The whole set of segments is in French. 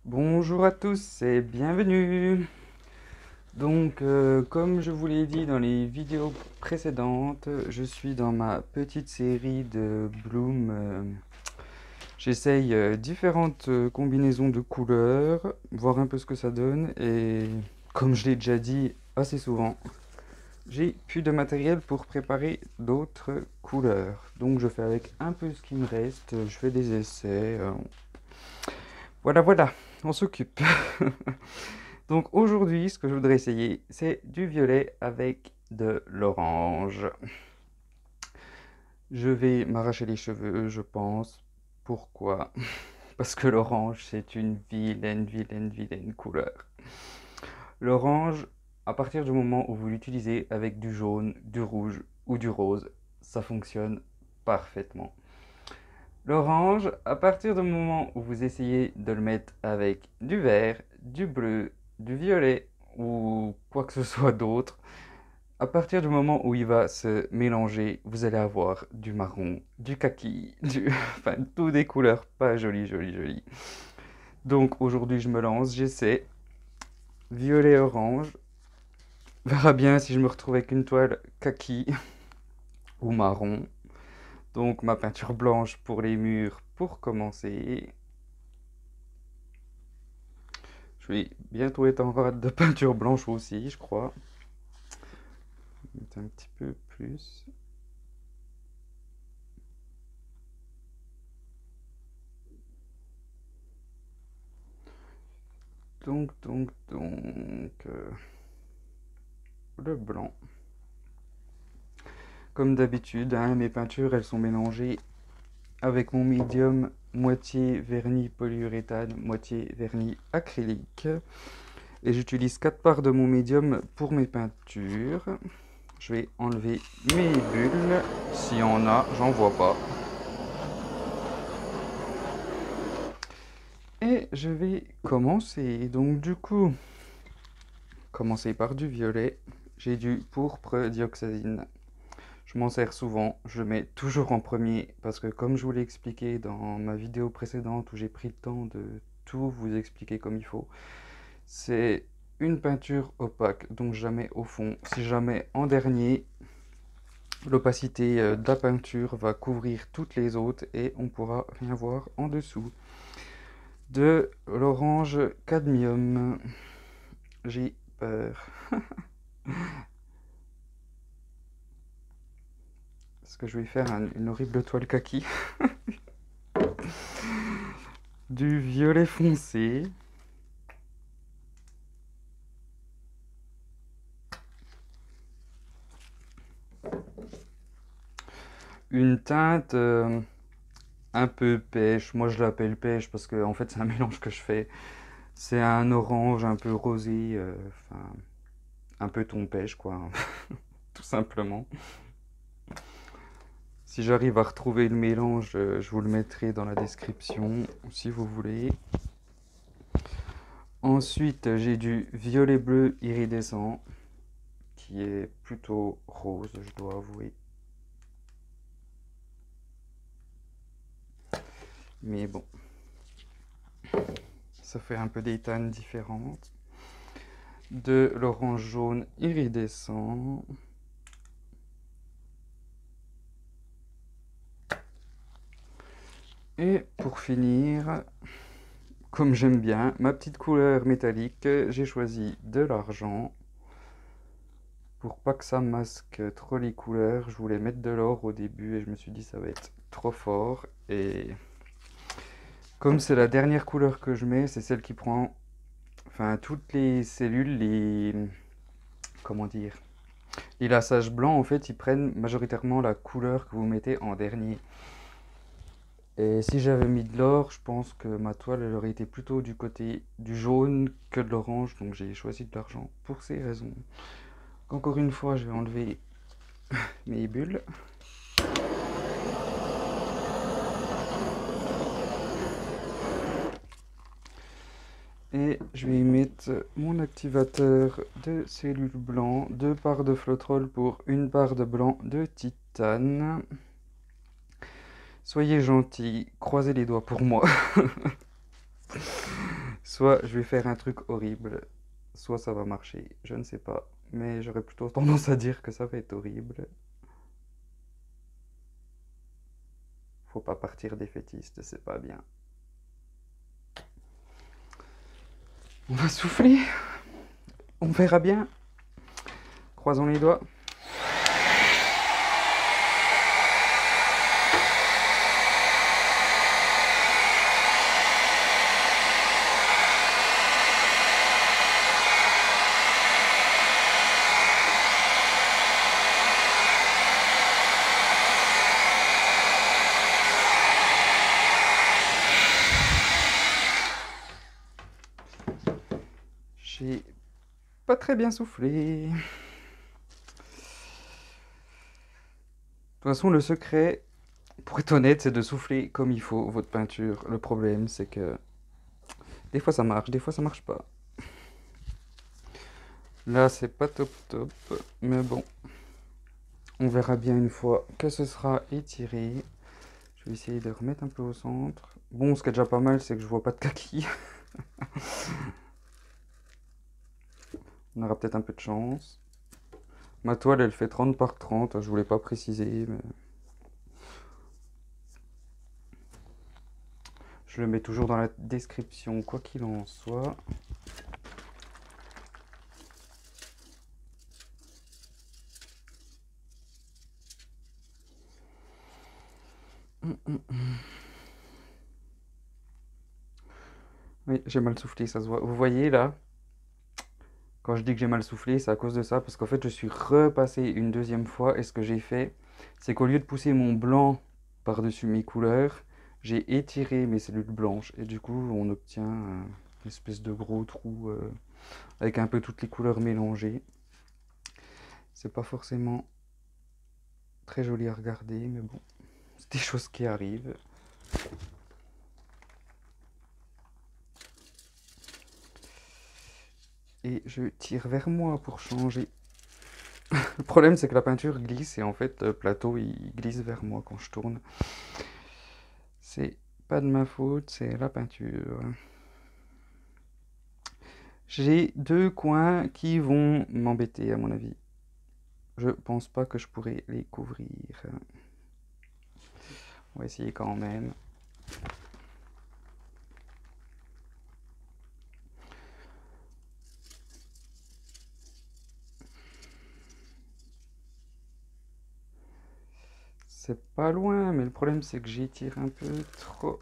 Bonjour à tous et bienvenue. Comme je vous l'ai dit dans les vidéos précédentes, je suis dans ma petite série de Bloom. J'essaye différentes combinaisons de couleurs, voir un peu ce que ça donne. Et comme je l'ai déjà dit assez souvent, j'ai plus de matériel pour préparer d'autres couleurs. Donc je fais avec un peu ce qui me reste, je fais des essais. Voilà, on s'occupe. Donc aujourd'hui, ce que je voudrais essayer, c'est du violet avec de l'orange. Je vais m'arracher les cheveux, je pense. Pourquoi? Parce que l'orange, c'est une vilaine couleur. L'orange, à partir du moment où vous l'utilisez avec du jaune, du rouge ou du rose, ça fonctionne parfaitement. L'orange, à partir du moment où vous essayez de le mettre avec du vert, du bleu, du violet ou quoi que ce soit d'autre, à partir du moment où il va se mélanger, vous allez avoir du marron, du kaki, enfin, toutes des couleurs pas jolies. Donc aujourd'hui, je me lance, j'essaie violet-orange. On verra bien si je me retrouve avec une toile kaki ou marron. Donc ma peinture blanche pour les murs pour commencer. Je vais bientôt être en rade de peinture blanche aussi, je crois. Mettre un petit peu plus. Le blanc. Comme d'habitude, hein, mes peintures, elles sont mélangées avec mon médium moitié vernis polyuréthane, moitié vernis acrylique. Et j'utilise 4 parts de mon médium pour mes peintures. Je vais enlever mes bulles. S'il y en a, j'en vois pas. Et je vais commencer. Donc du coup, commencer par du violet. J'ai du pourpre dioxazine. Je m'en sers souvent, je le mets toujours en premier parce que comme je vous l'ai expliqué dans ma vidéo précédente où j'ai pris le temps de tout vous expliquer comme il faut, c'est une peinture opaque, donc jamais au fond. Si jamais en dernier, l'opacité de la peinture va couvrir toutes les autres et on pourra rien voir en dessous. De l'orange cadmium, j'ai peur. Est-ce que je vais faire une horrible toile kaki? Du violet foncé. Une teinte un peu pêche. Moi, je l'appelle pêche parce que en fait, c'est un mélange que je fais. C'est un orange un peu rosé, enfin, un peu ton pêche, quoi, tout simplement. Si j'arrive à retrouver le mélange, je vous le mettrai dans la description si vous voulez. Ensuite, j'ai du violet bleu iridescent qui est plutôt rose, je dois avouer. Mais bon, ça fait un peu des teintes différentes. De l'orange jaune iridescent. Et pour finir, comme j'aime bien ma petite couleur métallique, j'ai choisi de l'argent. Pour pas que ça masque trop les couleurs, je voulais mettre de l'or au début et je me suis dit ça va être trop fort. Et comme c'est la dernière couleur que je mets, c'est celle qui prend, enfin, toutes les cellules, comment dire, les lassages blancs en fait, ils prennent majoritairement la couleur que vous mettez en dernier. Et si j'avais mis de l'or, je pense que ma toile elle aurait été plutôt du côté du jaune que de l'orange, donc j'ai choisi de l'argent pour ces raisons. Encore une fois, je vais enlever mes bulles. Et je vais y mettre mon activateur de cellules blanc, 2 parts de flotrol pour 1 part de blanc de titane. Soyez gentils, croisez les doigts pour moi. Soit je vais faire un truc horrible, soit ça va marcher. Je ne sais pas. Mais j'aurais plutôt tendance à dire que ça va être horrible. Faut pas partir défaitiste, c'est pas bien. On va souffler. On verra bien. Croisons les doigts. J'ai pas très bien soufflé. De toute façon, le secret, pour être honnête, c'est de souffler comme il faut votre peinture. Le problème, c'est que des fois ça marche, des fois ça marche pas. Là, c'est pas top top, mais bon, on verra bien une fois que ce sera étiré. Je vais essayer de remettre un peu au centre. Bon, ce qui est déjà pas mal, c'est que je vois pas de kaki. On aura peut-être un peu de chance. Ma toile, elle fait 30 par 30. Je voulais pas préciser, mais je le mets toujours dans la description, quoi qu'il en soit. Oui, j'ai mal soufflé, ça se voit. Vous voyez là, quand je dis que j'ai mal soufflé, c'est à cause de ça, parce qu'en fait, je suis repassé une deuxième fois, et ce que j'ai fait, c'est qu'au lieu de pousser mon blanc par-dessus mes couleurs, j'ai étiré mes cellules blanches, et du coup, on obtient une espèce de gros trou avec un peu toutes les couleurs mélangées. C'est pas forcément très joli à regarder, mais bon, c'est des choses qui arrivent. Et je tire vers moi pour changer. Le problème, c'est que la peinture glisse et en fait, le plateau il glisse vers moi quand je tourne. C'est pas de ma faute, c'est la peinture. J'ai deux coins qui vont m'embêter à mon avis. Je pense pas que je pourrais les couvrir. On va essayer quand même. C'est pas loin, mais le problème c'est que j'étire un peu trop.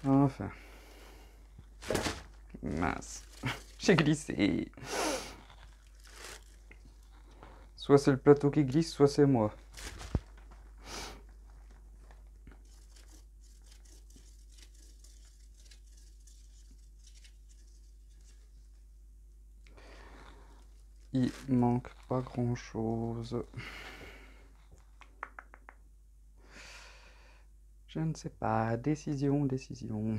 Enfin. Mince. J'ai glissé. Soit c'est le plateau qui glisse, soit c'est moi. Il manque pas grand chose. Je ne sais pas. Décision, décision.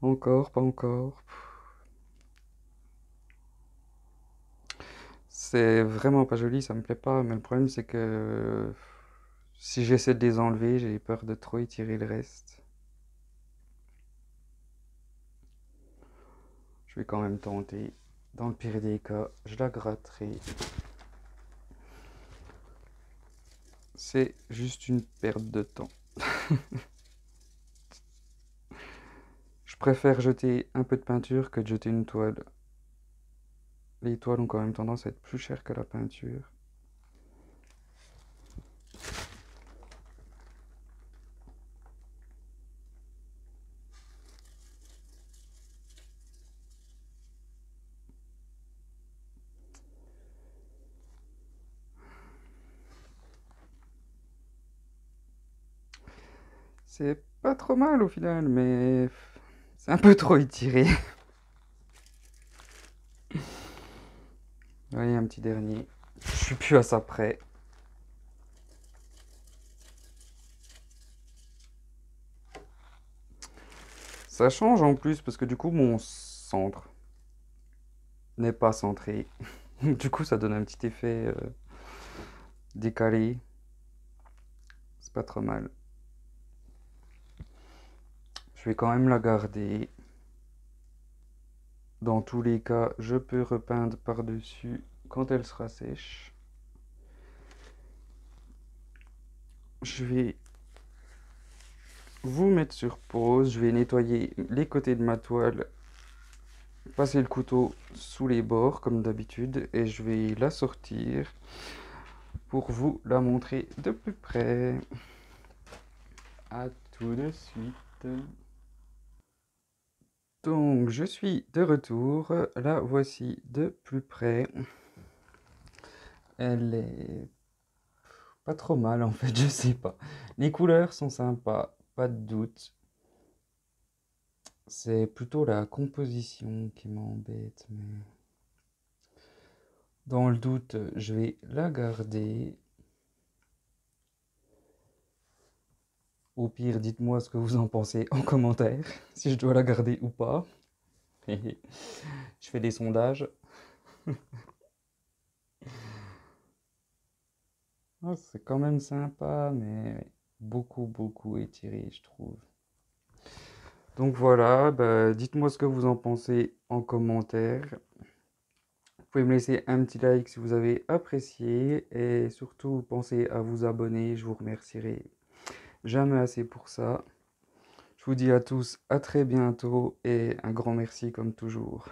Encore, pas encore. C'est vraiment pas joli, ça me plaît pas. Mais le problème, c'est que si j'essaie de les enlever, j'ai peur de trop étirer le reste. Je vais quand même tenter. Dans le pire des cas, je la gratterai. C'est juste une perte de temps. Je préfère jeter un peu de peinture que de jeter une toile. Les toiles ont quand même tendance à être plus chères que la peinture. C'est pas trop mal au final, mais c'est un peu trop étiré. Allez, un petit dernier. Je suis plus à ça près. Ça change en plus parce que du coup mon centre n'est pas centré. Du coup ça donne un petit effet décalé. C'est pas trop mal. Je vais quand même la garder. Dans tous les cas, je peux repeindre par-dessus quand elle sera sèche. Je vais vous mettre sur pause. Je vais nettoyer les côtés de ma toile, passer le couteau sous les bords comme d'habitude et je vais la sortir pour vous la montrer de plus près. À tout de suite. Donc je suis de retour, la voici de plus près. Elle est pas trop mal en fait, je sais pas. Les couleurs sont sympas, pas de doute. C'est plutôt la composition qui m'embête, mais dans le doute, je vais la garder. Au pire, dites-moi ce que vous en pensez en commentaire, si je dois la garder ou pas. Je fais des sondages. Ah, c'est quand même sympa, mais beaucoup étiré, je trouve. Donc voilà, bah, dites-moi ce que vous en pensez en commentaire. Vous pouvez me laisser un petit like si vous avez apprécié et surtout pensez à vous abonner, je vous remercierai jamais assez pour ça. Je vous dis à tous à très bientôt et un grand merci comme toujours.